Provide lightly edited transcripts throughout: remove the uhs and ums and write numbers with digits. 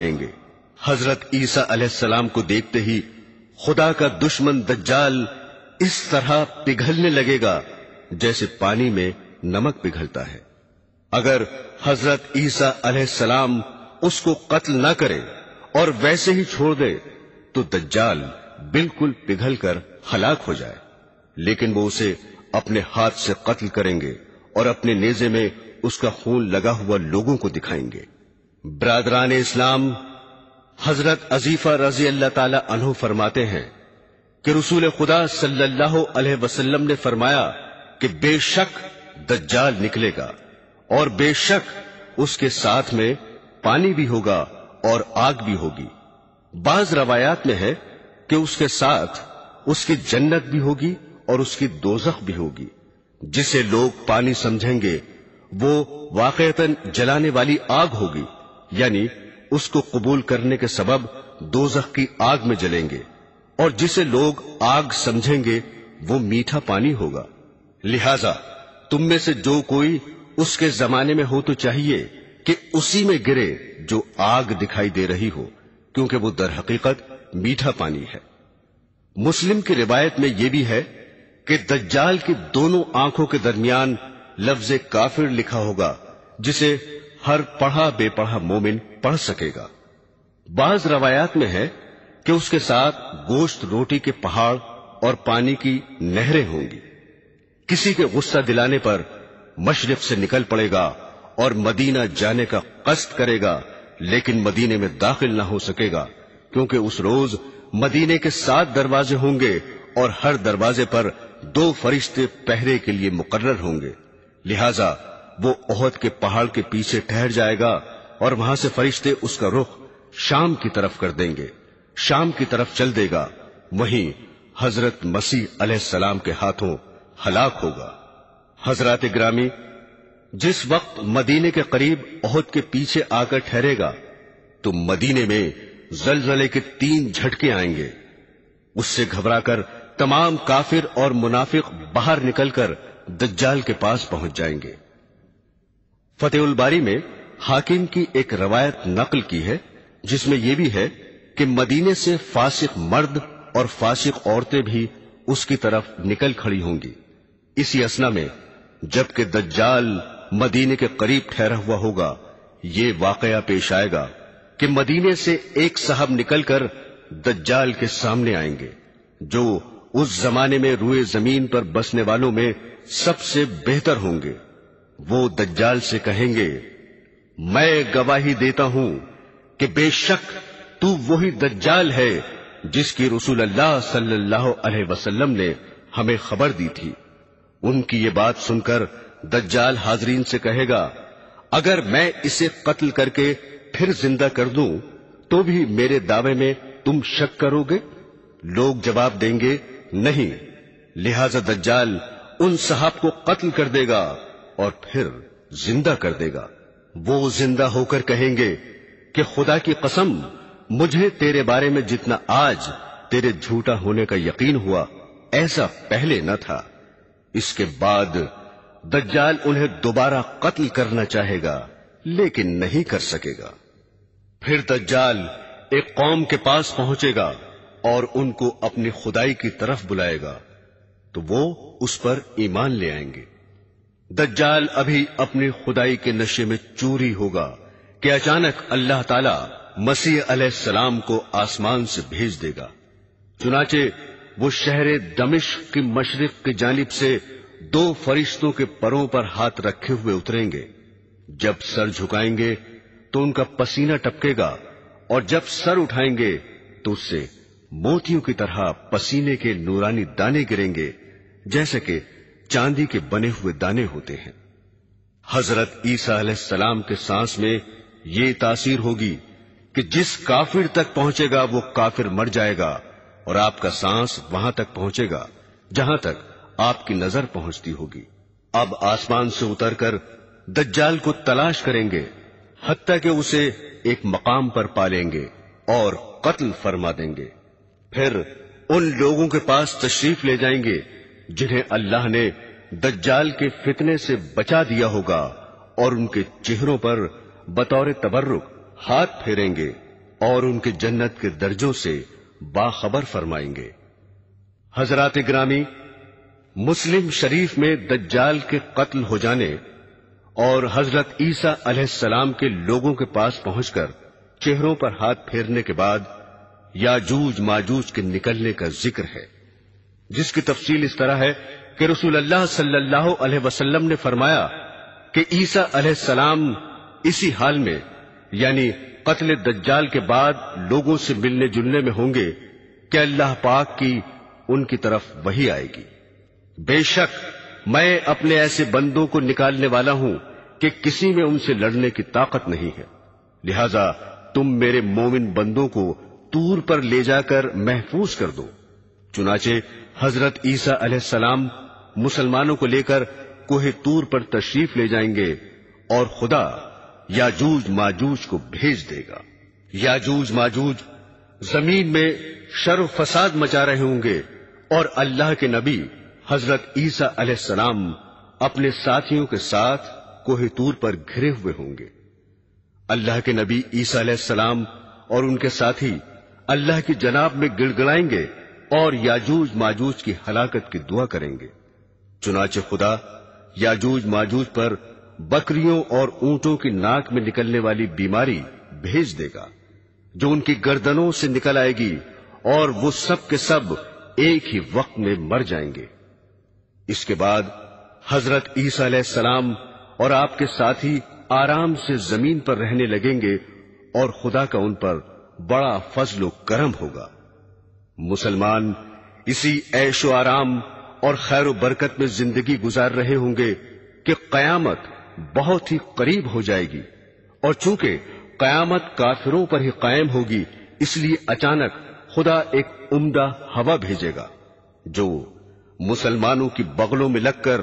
گے۔ حضرت عیسیٰ علیہ السلام کو دیکھتے ہی خدا کا دشمن دجال اس طرح پگھلنے لگے گا جیسے پانی میں نمک پگھلتا ہے۔ اگر حضرت عیسیٰ علیہ السلام اس کو قتل نہ کرے اور ویسے ہی چھوڑ دے تو دجال بالکل پگھل کر ہلاک ہو جائے، لیکن وہ اسے اپنے ہاتھ سے قتل کریں گے اور اپنے نیزے میں اس کا خون لگا ہوا لوگوں کو دکھائیں گے۔ برادران اسلام، حضرت عزیفہ رضی اللہ تعالی عنہ فرماتے ہیں کہ رسول خدا صلی اللہ علیہ وسلم نے فرمایا کہ بے شک دجال نکلے گا اور بے شک اس کے ساتھ میں پانی بھی ہوگا اور آگ بھی ہوگی۔ بعض روایات میں ہے کہ اس کے ساتھ اس کی جنت بھی ہوگی اور اس کی دوزخ بھی ہوگی۔ جسے لوگ پانی سمجھیں گے وہ واقعتاً جلانے والی آگ ہوگی، یعنی اس کو قبول کرنے کے سبب دوزخ کی آگ میں جلیں گے، اور جسے لوگ آگ سمجھیں گے وہ میٹھا پانی ہوگا۔ لہذا تم میں سے جو کوئی اس کے زمانے میں ہو تو چاہیے کہ اسی میں گرے جو آگ دکھائی دے رہی ہو، کیونکہ وہ در حقیقت میٹھا پانی ہے۔ مسلم کی روایت میں یہ بھی ہے کہ دجال کی دونوں آنکھوں کے درمیان لفظ کافر لکھا ہوگا، جسے ہر پڑھا بے پڑھا مومن پڑھ سکے گا۔ بعض روایات میں ہے کہ اس کے ساتھ گوشت روٹی کے پہاڑ اور پانی کی نہریں ہوں گی۔ کسی کے غصہ دلانے پر مشرق سے نکل پڑے گا اور مدینہ جانے کا قصد کرے گا، لیکن مدینے میں داخل نہ ہو سکے گا، کیونکہ اس روز مدینے کے 7 دروازے ہوں گے اور ہر دروازے پر 2 فرشتے پہرے کے لیے مقرر ہوں گے۔ لہذا وہ احد کے پہاڑ کے پیچھے ٹھہر جائے گا اور وہاں سے فرشتے اس کا رخ شام کی طرف کر دیں گے، شام کی طرف چل دے گا، وہیں حضرت مسیح علیہ السلام کے ہاتھوں ہلاک ہوگا۔ حضرات گرامی، جس وقت مدینے کے قریب احد کے پیچھے آ کر ٹھہرے گا تو مدینے میں زلزلے کے 3 جھٹکے آئیں گے۔ اس سے گھبرا کر تمام کافر اور منافق باہر نکل کر دجال کے پاس پہنچ جائیں گے۔ فتح الباری میں حاکم کی ایک روایت نقل کی ہے جس میں یہ بھی ہے کہ مدینے سے فاسق مرد اور فاسق عورتیں بھی اس کی طرف نکل کھڑی ہوں گی۔ اسی اثنا میں جبکہ دجال مدینے کے قریب ٹھہرا ہوا ہوگا، یہ واقعہ پیش آئے گا کہ مدینے سے ایک صاحب نکل کر دجال کے سامنے آئیں گے، جو اس زمانے میں روئے زمین پر بسنے والوں میں سب سے بہتر ہوں گے۔ وہ دجال سے کہیں گے، میں گواہی دیتا ہوں کہ بے شک تو وہی دجال ہے جس کی رسول اللہ صلی اللہ علیہ وسلم نے ہمیں خبر دی تھی۔ ان کی یہ بات سن کر دجال حاضرین سے کہے گا، اگر میں اسے قتل کر کے پھر زندہ کر دوں تو بھی میرے دعوے میں تم شک کرو گے؟ لوگ جواب دیں گے، نہیں۔ لہذا دجال ان صحاب کو قتل کر دے گا اور پھر زندہ کر دے گا۔ وہ زندہ ہو کر کہیں گے کہ خدا کی قسم، مجھے تیرے بارے میں جتنا آج تیرے جھوٹا ہونے کا یقین ہوا ایسا پہلے نہ تھا۔ اس کے بعد دجال انہیں دوبارہ قتل کرنا چاہے گا لیکن نہیں کر سکے گا۔ پھر دجال ایک قوم کے پاس پہنچے گا اور ان کو اپنی خدائی کی طرف بلائے گا تو وہ اس پر ایمان لے آئیں گے۔ دجال ابھی اپنی خدائی کے نشے میں چوری ہوگا کہ اچانک اللہ تعالی مسیح علیہ السلام کو آسمان سے بھیج دے گا۔ چنانچہ وہ شہر دمشق کی مشرق کی جانب سے 2 فرشتوں کے پروں پر ہاتھ رکھے ہوئے اتریں گے۔ جب سر جھکائیں گے تو ان کا پسینہ ٹپکے گا، اور جب سر اٹھائیں گے تو اس سے موتیوں کی طرح پسینے کے نورانی دانے گریں گے، جیسے کہ چاندی کے بنے ہوئے دانے ہوتے ہیں۔ حضرت عیسیٰ علیہ السلام کے سانس میں یہ تاثیر ہوگی کہ جس کافر تک پہنچے گا وہ کافر مر جائے گا، اور آپ کا سانس وہاں تک پہنچے گا جہاں تک آپ کی نظر پہنچتی ہوگی۔ اب آسمان سے اتر کر دجال کو تلاش کریں گے حتیٰ کہ اسے ایک مقام پر پالیں گے اور قتل فرما دیں گے۔ پھر ان لوگوں کے پاس تشریف لے جائیں گے جنہیں اللہ نے دجال کے فتنے سے بچا دیا ہوگا، اور ان کے چہروں پر بطور تبرک ہاتھ پھیریں گے اور ان کے جنت کے درجوں سے باخبر فرمائیں گے۔ حضرات گرامی، مسلم شریف میں دجال کے قتل ہو جانے اور حضرت عیسیٰ علیہ السلام کے لوگوں کے پاس پہنچ کر چہروں پر ہاتھ پھیرنے کے بعد یاجوج ماجوج کے نکلنے کا ذکر ہے، جس کی تفصیل اس طرح ہے کہ رسول اللہ صلی اللہ علیہ وسلم نے فرمایا کہ عیسیٰ علیہ السلام اسی حال میں یعنی قتل دجال کے بعد لوگوں سے ملنے جلنے میں ہوں گے کہ اللہ پاک کی ان کی طرف وحی آئے گی۔ بے شک میں اپنے ایسے بندوں کو نکالنے والا ہوں کہ کسی میں ان سے لڑنے کی طاقت نہیں ہے، لہذا تم میرے مومن بندوں کو طور پر لے جا کر محفوظ کر دو۔ چنانچہ حضرت عیسیٰ علیہ السلام مسلمانوں کو لے کر کوہ طور پر تشریف لے جائیں گے اور خدا یاجوج ماجوج کو بھیج دے گا۔ یاجوج ماجوج زمین میں شر و فساد مچا رہے ہوں گے اور اللہ کے نبی حضرت عیسیٰ علیہ السلام اپنے ساتھیوں کے ساتھ کوہ طور پر گھرے ہوئے ہوں گے۔ اللہ کے نبی عیسیٰ علیہ السلام اور ان کے ساتھی اللہ کی جناب میں گڑ گڑائیں گے اور یاجوج ماجوج کی ہلاکت کی دعا کریں گے۔ چنانچہ خدا یاجوج ماجوج پر بکریوں اور اونٹوں کی ناک میں نکلنے والی بیماری بھیج دے گا جو ان کی گردنوں سے نکل آئے گی اور وہ سب کے سب ایک ہی وقت میں مر جائیں گے۔ اس کے بعد حضرت عیسیٰ علیہ السلام اور آپ کے ساتھی آرام سے زمین پر رہنے لگیں گے اور خدا کا ان پر بڑا فضل و کرم ہوگا۔ مسلمان اسی عیش و آرام اور خیر و برکت میں زندگی گزار رہے ہوں گے کہ قیامت بہت ہی قریب ہو جائے گی، اور چونکہ قیامت کافروں پر ہی قائم ہوگی اس لیے اچانک خدا ایک عمدہ ہوا بھیجے گا جو مسلمانوں کی بغلوں میں لگ کر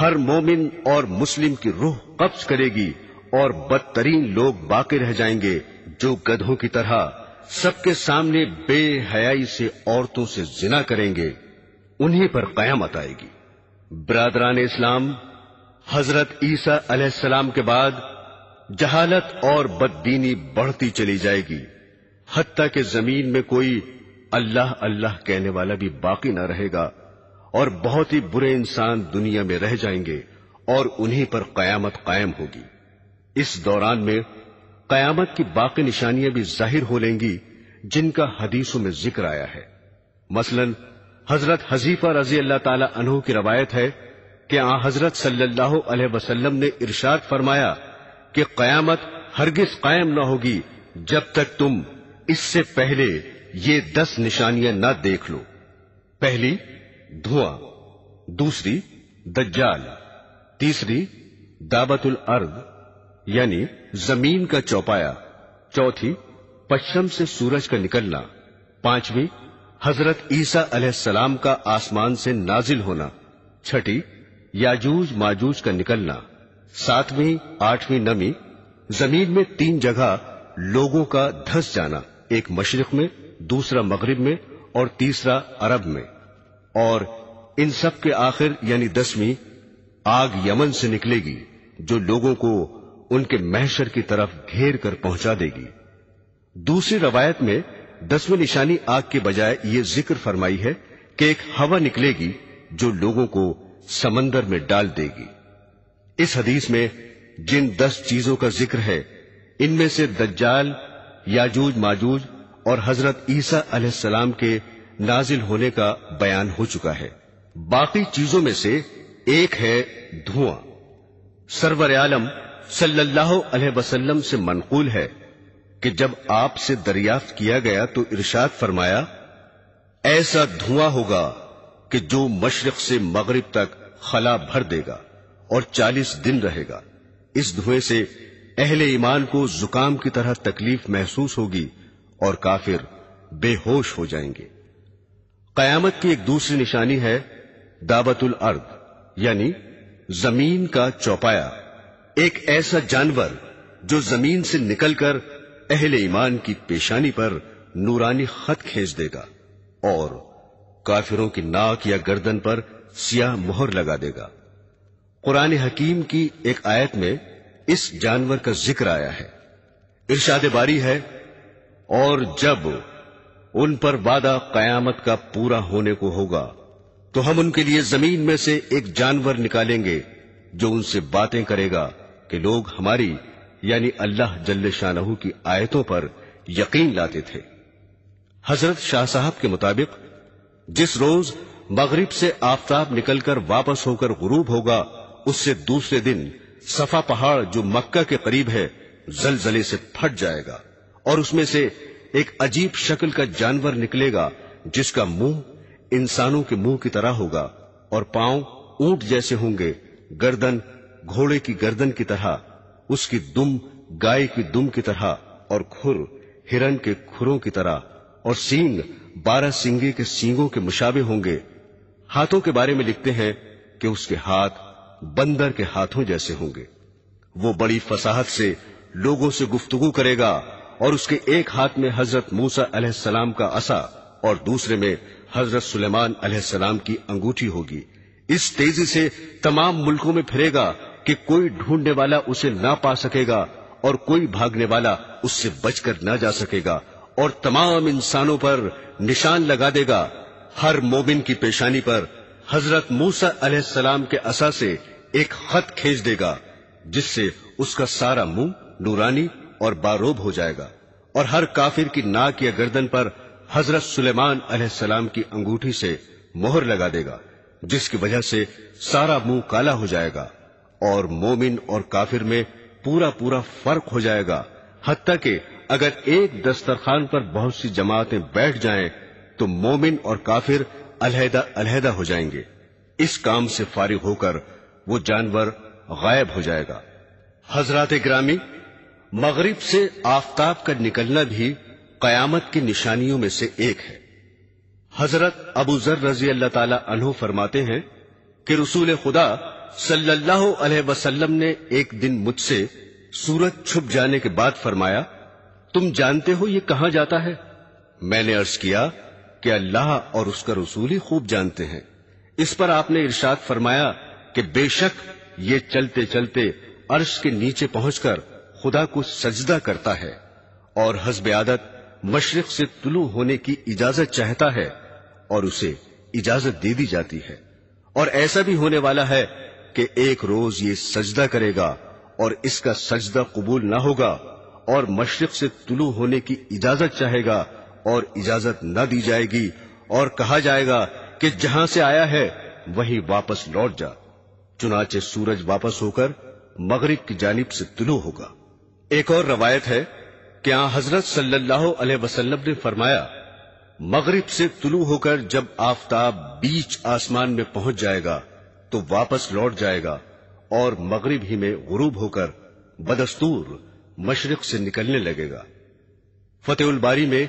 ہر مومن اور مسلم کی روح قبض کرے گی، اور بدترین لوگ باقی رہ جائیں گے جو گدھوں کی طرح سب کے سامنے بے حیائی سے عورتوں سے زنا کریں گے، انہیں پر قیامت آئے گی۔ برادران اسلام، حضرت عیسیٰ علیہ السلام کے بعد جہالت اور بددینی بڑھتی چلی جائے گی، حتیٰ کہ زمین میں کوئی اللہ اللہ کہنے والا بھی باقی نہ رہے گا، اور بہت ہی برے انسان دنیا میں رہ جائیں گے اور انہیں پر قیامت قائم ہوگی۔ اس دوران میں قیامت کی باقی نشانیاں بھی ظاہر ہو لیں گی جن کا حدیثوں میں ذکر آیا ہے۔ مثلا حضرت حذیفہ رضی اللہ تعالی عنہ کی روایت ہے کہ حضرت صلی اللہ علیہ وسلم نے ارشاد فرمایا کہ قیامت ہرگز قائم نہ ہوگی جب تک تم اس سے پہلے یہ 10 نشانیاں نہ دیکھ لو۔ پہلی دھواں، دوسری دجال، تیسری دابت الارض یعنی زمین کا چوپایا، چوتھی پشچم سے سورج کا نکلنا، پانچویں حضرت عیسیٰ علیہ السلام کا آسمان سے نازل ہونا، چھٹی یاجوج ماجوج کا نکلنا، ساتویں آٹھویں نمی، زمین میں 3 جگہ لوگوں کا دھس جانا، ایک مشرق میں، دوسرا مغرب میں اور تیسرا عرب میں، اور ان سب کے آخر یعنی 10ویں آگ یمن سے نکلے گی جو لوگوں کو ان کے محشر کی طرف گھیر کر پہنچا دے گی۔ دوسری روایت میں 10ویں نشانی آگ کے بجائے یہ ذکر فرمائی ہے کہ ایک ہوا نکلے گی جو لوگوں کو سمندر میں ڈال دے گی۔ اس حدیث میں جن 10 چیزوں کا ذکر ہے ان میں سے دجال، یاجوج ماجوج اور حضرت عیسیٰ علیہ السلام کے نازل ہونے کا بیان ہو چکا ہے۔ باقی چیزوں میں سے ایک ہے دھواں۔ سرور عالم صلی اللہ علیہ وسلم سے منقول ہے کہ جب آپ سے دریافت کیا گیا تو ارشاد فرمایا، ایسا دھواں ہوگا کہ جو مشرق سے مغرب تک خلا بھر دے گا اور 40 دن رہے گا۔ اس دھوئیں سے اہل ایمان کو زکام کی طرح تکلیف محسوس ہوگی اور کافر بے ہوش ہو جائیں گے۔ قیامت کی ایک دوسری نشانی ہے دابت الارض یعنی زمین کا چوپایا، ایک ایسا جانور جو زمین سے نکل کر اہل ایمان کی پیشانی پر نورانی خط کھینچ دے گا اور کافروں کی ناک یا گردن پر سیاہ مہر لگا دے گا۔ قرآن حکیم کی ایک آیت میں اس جانور کا ذکر آیا ہے۔ ارشاد باری ہے، اور جب ان پر وعدہ قیامت کا پورا ہونے کو ہوگا تو ہم ان کے لیے زمین میں سے ایک جانور نکالیں گے جو ان سے باتیں کرے گا کہ لوگ ہماری یعنی اللہ جل شانہ کی آیتوں پر یقین لاتے تھے۔ حضرت شاہ صاحب کے مطابق جس روز مغرب سے آفتاب نکل کر واپس ہو کر غروب ہوگا اس سے دوسرے دن صفا پہاڑ جو مکہ کے قریب ہے زلزلے سے پھٹ جائے گا اور اس میں سے ایک عجیب شکل کا جانور نکلے گا جس کا منہ انسانوں کے منہ کی طرح ہوگا اور پاؤں اونٹ جیسے ہوں گے، گردن گھوڑے کی گردن کی طرح، اس کی دم گائے کی دم کی طرح اور کھر ہرن کے کھروں کی طرح اور سینگ 12 سینگے کے سینگوں کے مشابہ ہوں گے۔ ہاتھوں کے بارے میں لکھتے ہیں کہ اس کے ہاتھ بندر کے ہاتھوں جیسے ہوں گے۔ وہ بڑی فصاحت سے لوگوں سے گفتگو کرے گا اور اس کے ایک ہاتھ میں حضرت موسیٰ علیہ السلام کا عصا اور دوسرے میں حضرت سلیمان علیہ السلام کی انگوٹھی ہوگی۔ اس تیزی سے تمام ملکوں میں پھرے گا کہ کوئی ڈھونڈنے والا اسے نہ پا سکے گا اور کوئی بھاگنے والا اس سے بچ کر نہ جا سکے گا، اور تمام انسانوں پر نشان لگا دے گا۔ ہر مومن کی پیشانی پر حضرت موسیٰ علیہ السلام کے عصا سے ایک خط کھینچ دے گا جس سے اس کا سارا منہ نورانی اور باروب ہو جائے گا، اور ہر کافر کی ناک یا گردن پر حضرت سلیمان علیہ السلام کی انگوٹھی سے مہر لگا دے گا جس کی وجہ سے سارا منہ کالا ہو جائے گا، اور مومن اور کافر میں پورا پورا فرق ہو جائے گا، حتیٰ کہ اگر ایک دسترخوان پر بہت سی جماعتیں بیٹھ جائیں تو مومن اور کافر علیحدہ علیحدہ ہو جائیں گے۔ اس کام سے فارغ ہو کر وہ جانور غائب ہو جائے گا۔ حضرات گرامی، مغرب سے آفتاب کا نکلنا بھی قیامت کی نشانیوں میں سے ایک ہے۔ حضرت ابو ذر رضی اللہ تعالی عنہ فرماتے ہیں کہ رسول خدا صلی اللہ علیہ وسلم نے ایک دن مجھ سے سورج چھپ جانے کے بعد فرمایا، تم جانتے ہو یہ کہاں جاتا ہے؟ میں نے عرض کیا کہ اللہ اور اس کا رسول ہی خوب جانتے ہیں۔ اس پر آپ نے ارشاد فرمایا کہ بے شک یہ چلتے چلتے عرش کے نیچے پہنچ کر خدا کو سجدہ کرتا ہے اور حسب عادت مشرق سے طلوع ہونے کی اجازت چاہتا ہے اور اسے اجازت دے دی جاتی ہے، اور ایسا بھی ہونے والا ہے کہ ایک روز یہ سجدہ کرے گا اور اس کا سجدہ قبول نہ ہوگا، اور مشرق سے طلوع ہونے کی اجازت چاہے گا اور اجازت نہ دی جائے گی، اور کہا جائے گا کہ جہاں سے آیا ہے وہیں واپس لوٹ جا، چنانچہ سورج واپس ہو کر مغرب کی جانب سے طلوع ہوگا۔ ایک اور روایت ہے کہ حضرت صلی اللہ علیہ وسلم نے فرمایا، مغرب سے طلوع ہو کر جب آفتاب بیچ آسمان میں پہنچ جائے گا تو واپس لوٹ جائے گا اور مغرب ہی میں غروب ہو کر بدستور مشرق سے نکلنے لگے گا۔ فتح الباری میں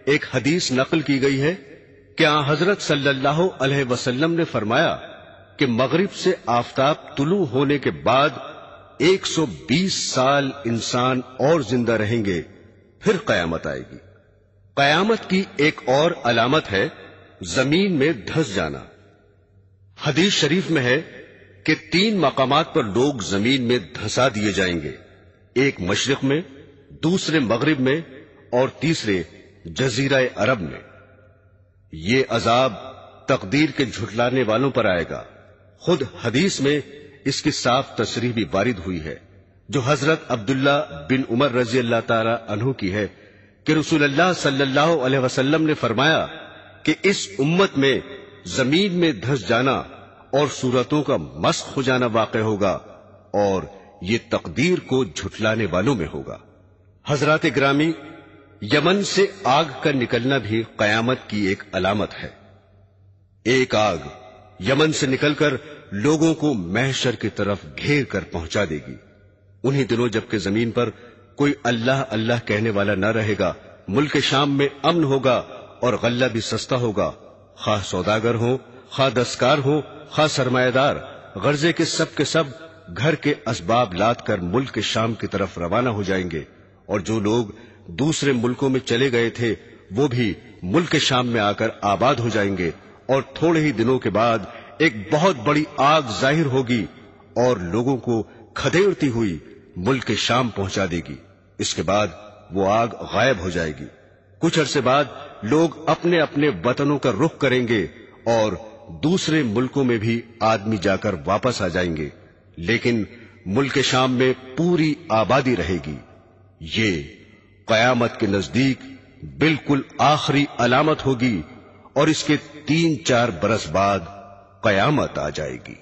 ایک حدیث نقل کی گئی ہے کہ حضرت صلی اللہ علیہ وسلم نے فرمایا کہ مغرب سے آفتاب طلوع ہونے کے بعد 120 سال انسان اور زندہ رہیں گے، پھر قیامت آئے گی۔ قیامت کی ایک اور علامت ہے زمین میں دھس جانا۔ حدیث شریف میں ہے کہ 3 مقامات پر لوگ زمین میں دھسا دیے جائیں گے، ایک مشرق میں، دوسرے مغرب میں اور تیسرے جزیرہ عرب میں۔ یہ عذاب تقدیر کے جھٹلانے والوں پر آئے گا۔ خود حدیث میں اس کی صاف تصریح بھی وارد ہوئی ہے جو حضرت عبداللہ بن عمر رضی اللہ تعالی عنہ کی ہے کہ رسول اللہ صلی اللہ علیہ وسلم نے فرمایا کہ اس امت میں زمین میں دھس جانا اور صورتوں کا مسخ ہو جانا واقع ہوگا، اور یہ تقدیر کو جھٹلانے والوں میں ہوگا۔ حضرات گرامی، یمن سے آگ کا نکلنا بھی قیامت کی ایک علامت ہے۔ ایک آگ یمن سے نکل کر لوگوں کو محشر کی طرف گھیر کر پہنچا دے گی۔ انہی دنوں جبکہ زمین پر کوئی اللہ اللہ کہنے والا نہ رہے گا، ملک شام میں امن ہوگا اور غلہ بھی سستا ہوگا، خواہ سوداگر ہوں، خواہ دستکار ہوں، خواہ سرمایہ دار، غرضے کے سب گھر کے اسباب لاد کر ملک شام کی طرف روانہ ہو جائیں گے، اور جو لوگ دوسرے ملکوں میں چلے گئے تھے وہ بھی ملک شام میں آ کر آباد ہو جائیں گے، اور تھوڑے ہی دنوں کے بعد ایک بہت بڑی آگ ظاہر ہوگی اور لوگوں کو کھدیڑتی ہوئی ملک شام پہنچا دے گی۔ اس کے بعد وہ آگ غائب ہو جائے گی۔ کچھ عرصے بعد لوگ اپنے اپنے وطنوں کا رخ کریں گے اور دوسرے ملکوں میں بھی آدمی جا کر واپس آ جائیں گے، لیکن ملک شام میں پوری آبادی رہے گی۔ یہ قیامت کے نزدیک بالکل آخری علامت ہوگی اور اس کے 3-4 برس بعد قیامت آ جائے گی۔